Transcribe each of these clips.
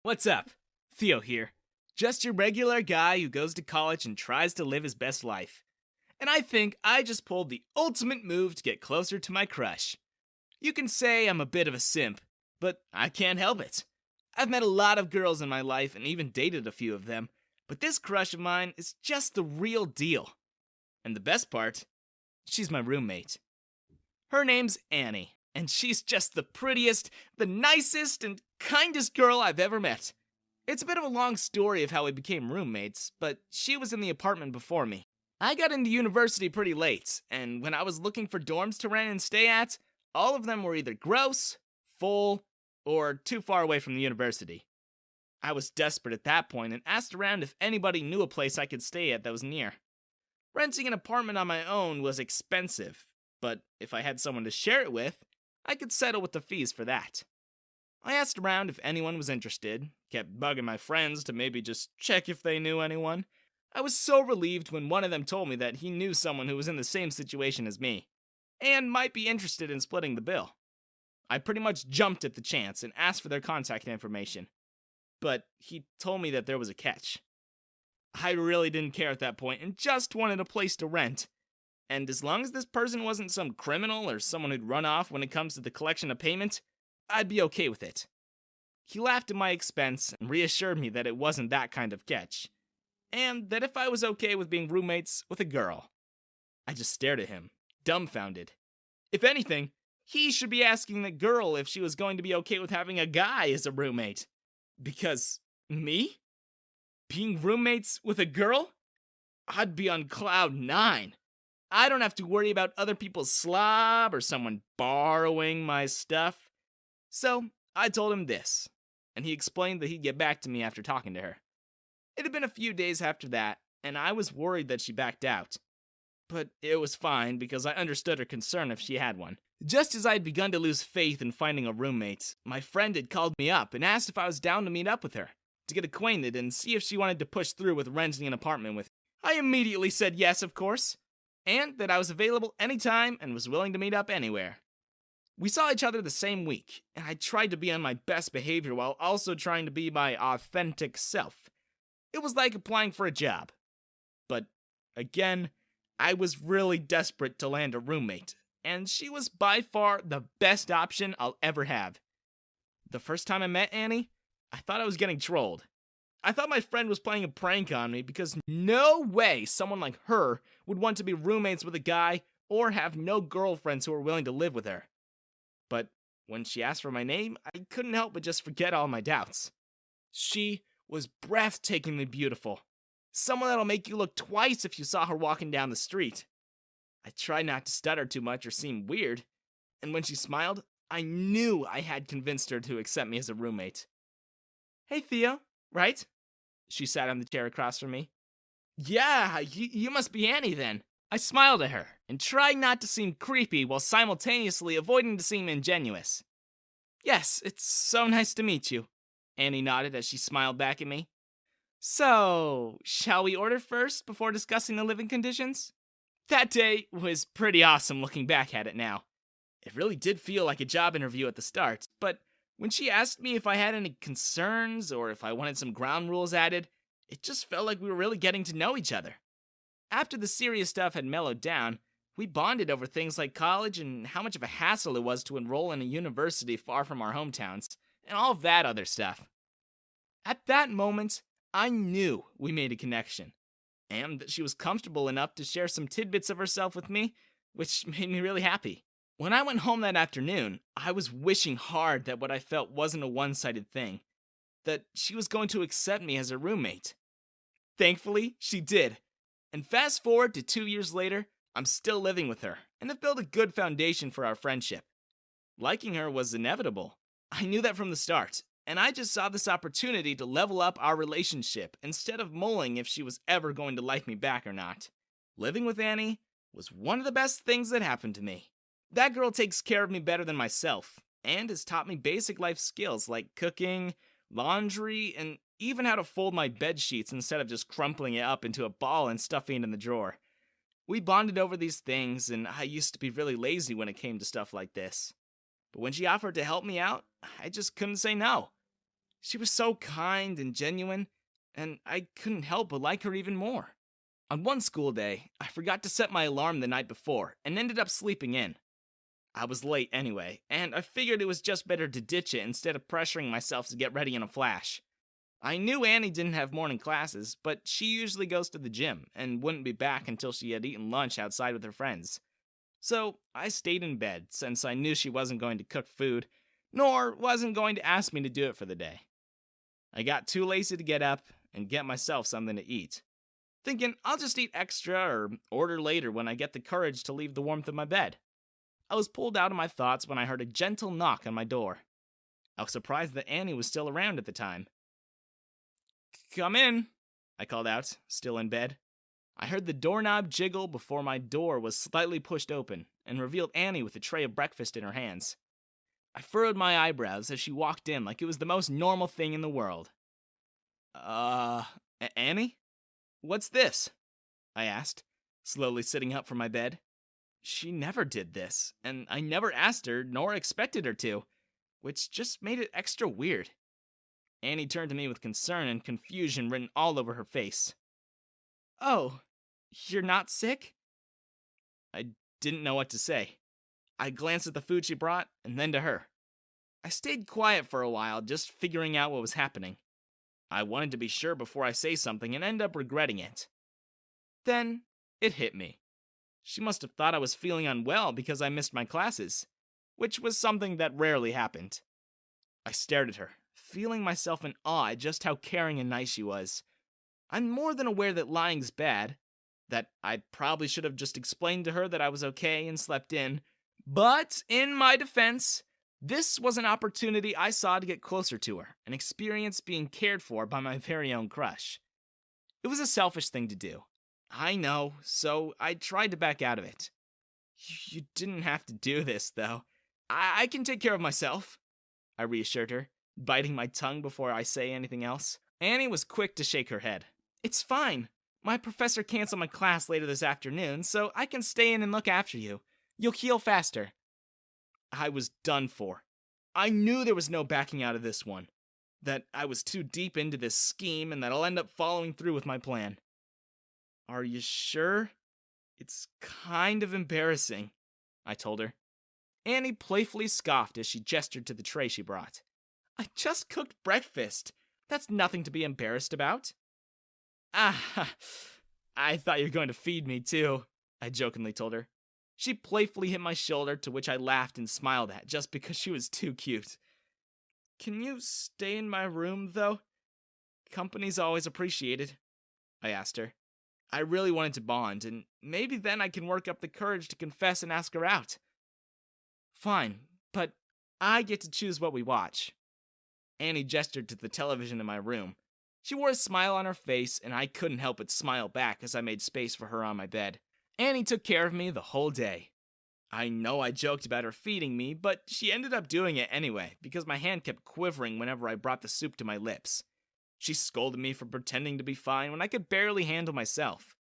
What's up? Theo here. Just your regular guy who goes to college and tries to live his best life. And I think I just pulled the ultimate move to get closer to my crush. You can say I'm a bit of a simp, but I can't help it. I've met a lot of girls in my life and even dated a few of them, but this crush of mine is just the real deal. And the best part, she's my roommate. Her name's Annie, and she's just the prettiest, the nicest, and kindest girl I've ever met. It's a bit of a long story of how we became roommates, but she was in the apartment before me. I got into university pretty late, and when I was looking for dorms to rent and stay at, all of them were either gross, full, or too far away from the university. I was desperate at that point and asked around if anybody knew a place I could stay at that was near. Renting an apartment on my own was expensive, but if I had someone to share it with, I could settle with the fees for that. I asked around if anyone was interested, kept bugging my friends to maybe just check if they knew anyone. I was so relieved when one of them told me that he knew someone who was in the same situation as me, and might be interested in splitting the bill. I pretty much jumped at the chance and asked for their contact information, but he told me that there was a catch. I really didn't care at that point and just wanted a place to rent. And as long as this person wasn't some criminal or someone who'd run off when it comes to the collection of payment, I'd be okay with it. He laughed at my expense and reassured me that it wasn't that kind of catch, and that if I was okay with being roommates with a girl. I just stared at him, dumbfounded. If anything, he should be asking the girl if she was going to be okay with having a guy as a roommate. Because me? Being roommates with a girl? I'd be on cloud 9. I don't have to worry about other people's slob or someone borrowing my stuff. So, I told him this, and he explained that he'd get back to me after talking to her. It had been a few days after that, and I was worried that she backed out. But it was fine because I understood her concern if she had one. Just as I had begun to lose faith in finding a roommate, my friend had called me up and asked if I was down to meet up with her, to get acquainted and see if she wanted to push through with renting an apartment with me. I immediately said yes, of course, and that I was available anytime and was willing to meet up anywhere. We saw each other the same week, and I tried to be on my best behavior while also trying to be my authentic self. It was like applying for a job. But, again, I was really desperate to land a roommate, and she was by far the best option I'll ever have. The first time I met Annie, I thought I was getting trolled. I thought my friend was playing a prank on me because no way someone like her would want to be roommates with a guy or have no girlfriends who were willing to live with her. But when she asked for my name, I couldn't help but just forget all my doubts. She was breathtakingly beautiful. Someone that'll make you look twice if you saw her walking down the street. I tried not to stutter too much or seem weird, and when she smiled, I knew I had convinced her to accept me as a roommate. "Hey, Theo, right?" She sat on the chair across from me. "Yeah, you must be Annie then." I smiled at her and tried not to seem creepy while simultaneously avoiding to seem ingenuous. "Yes, it's so nice to meet you," Annie nodded as she smiled back at me. "So, shall we order first before discussing the living conditions?" That day was pretty awesome looking back at it now. It really did feel like a job interview at the start, but when she asked me if I had any concerns or if I wanted some ground rules added, it just felt like we were really getting to know each other. After the serious stuff had mellowed down, we bonded over things like college and how much of a hassle it was to enroll in a university far from our hometowns, and all of that other stuff. At that moment, I knew we made a connection, and that she was comfortable enough to share some tidbits of herself with me, which made me really happy. When I went home that afternoon, I was wishing hard that what I felt wasn't a one-sided thing, that she was going to accept me as her roommate. Thankfully, she did. And fast forward to 2 years later, I'm still living with her, and have built a good foundation for our friendship. Liking her was inevitable. I knew that from the start, and I just saw this opportunity to level up our relationship instead of mulling if she was ever going to like me back or not. Living with Annie was one of the best things that happened to me. That girl takes care of me better than myself, and has taught me basic life skills like cooking, laundry, and even how to fold my bed sheets instead of just crumpling it up into a ball and stuffing it in the drawer. We bonded over these things, and I used to be really lazy when it came to stuff like this. But when she offered to help me out, I just couldn't say no. She was so kind and genuine, and I couldn't help but like her even more. On one school day, I forgot to set my alarm the night before and ended up sleeping in. I was late anyway, and I figured it was just better to ditch it instead of pressuring myself to get ready in a flash. I knew Annie didn't have morning classes, but she usually goes to the gym and wouldn't be back until she had eaten lunch outside with her friends. So I stayed in bed since I knew she wasn't going to cook food, nor wasn't going to ask me to do it for the day. I got too lazy to get up and get myself something to eat, thinking I'll just eat extra or order later when I get the courage to leave the warmth of my bed. I was pulled out of my thoughts when I heard a gentle knock on my door. I was surprised that Annie was still around at the time. "Come in," I called out, still in bed. I heard the doorknob jiggle before my door was slightly pushed open and revealed Annie with a tray of breakfast in her hands. I furrowed my eyebrows as she walked in like it was the most normal thing in the world. Annie? What's this?" I asked, slowly sitting up from my bed. She never did this, and I never asked her nor expected her to, which just made it extra weird. Annie turned to me with concern and confusion written all over her face. "Oh, you're not sick?" I didn't know what to say. I glanced at the food she brought, and then to her. I stayed quiet for a while, just figuring out what was happening. I wanted to be sure before I say something and end up regretting it. Then, it hit me. She must have thought I was feeling unwell because I missed my classes, which was something that rarely happened. I stared at her, feeling myself in awe at just how caring and nice she was. I'm more than aware that lying's bad, that I probably should have just explained to her that I was okay and slept in, but in my defense, this was an opportunity I saw to get closer to her and experience being cared for by my very own crush. It was a selfish thing to do, I know, so I tried to back out of it. "You didn't have to do this, though. I can take care of myself," I reassured her, biting my tongue before I say anything else. Annie was quick to shake her head. "It's fine. My professor canceled my class later this afternoon, so I can stay in and look after you. You'll heal faster." I was done for. I knew there was no backing out of this one. That I was too deep into this scheme and that I'll end up following through with my plan. "Are you sure? It's kind of embarrassing," I told her. Annie playfully scoffed as she gestured to the tray she brought. "I just cooked breakfast. That's nothing to be embarrassed about." "Ah, I thought you were going to feed me too," I jokingly told her. She playfully hit my shoulder, to which I laughed and smiled at just because she was too cute. "Can you stay in my room, though? Company's always appreciated," I asked her. I really wanted to bond, and maybe then I can work up the courage to confess and ask her out. "Fine, but I get to choose what we watch." Annie gestured to the television in my room. She wore a smile on her face, and I couldn't help but smile back as I made space for her on my bed. Annie took care of me the whole day. I know I joked about her feeding me, but she ended up doing it anyway, because my hand kept quivering whenever I brought the soup to my lips. She scolded me for pretending to be fine when I could barely handle myself.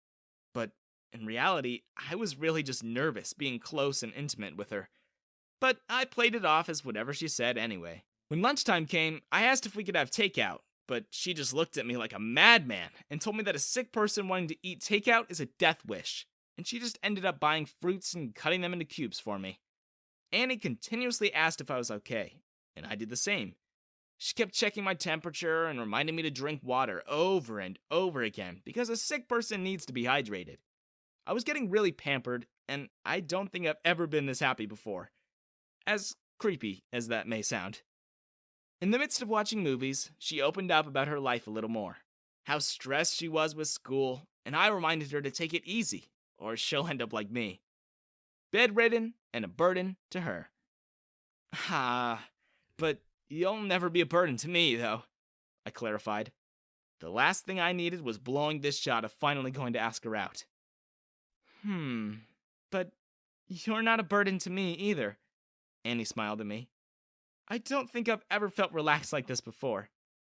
But in reality, I was really just nervous being close and intimate with her. But I played it off as whatever she said anyway. When lunchtime came, I asked if we could have takeout, but she just looked at me like a madman and told me that a sick person wanting to eat takeout is a death wish, and she just ended up buying fruits and cutting them into cubes for me. Annie continuously asked if I was okay, and I did the same. She kept checking my temperature and reminding me to drink water over and over again because a sick person needs to be hydrated. I was getting really pampered, and I don't think I've ever been this happy before. As creepy as that may sound. In the midst of watching movies, she opened up about her life a little more. How stressed she was with school, and I reminded her to take it easy, or she'll end up like me. Bedridden and a burden to her. But you'll never be a burden to me, though, I clarified. The last thing I needed was blowing this shot of finally going to ask her out. But you're not a burden to me either, Annie smiled at me. I don't think I've ever felt relaxed like this before,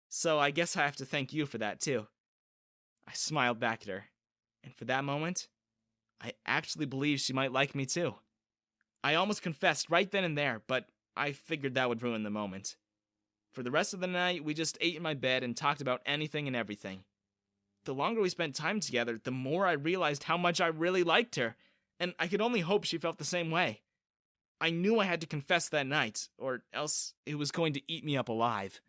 so I guess I have to thank you for that too. I smiled back at her, and for that moment, I actually believed she might like me too. I almost confessed right then and there, but I figured that would ruin the moment. For the rest of the night, we just ate in my bed and talked about anything and everything. The longer we spent time together, the more I realized how much I really liked her, and I could only hope she felt the same way. I knew I had to confess that night, or else it was going to eat me up alive.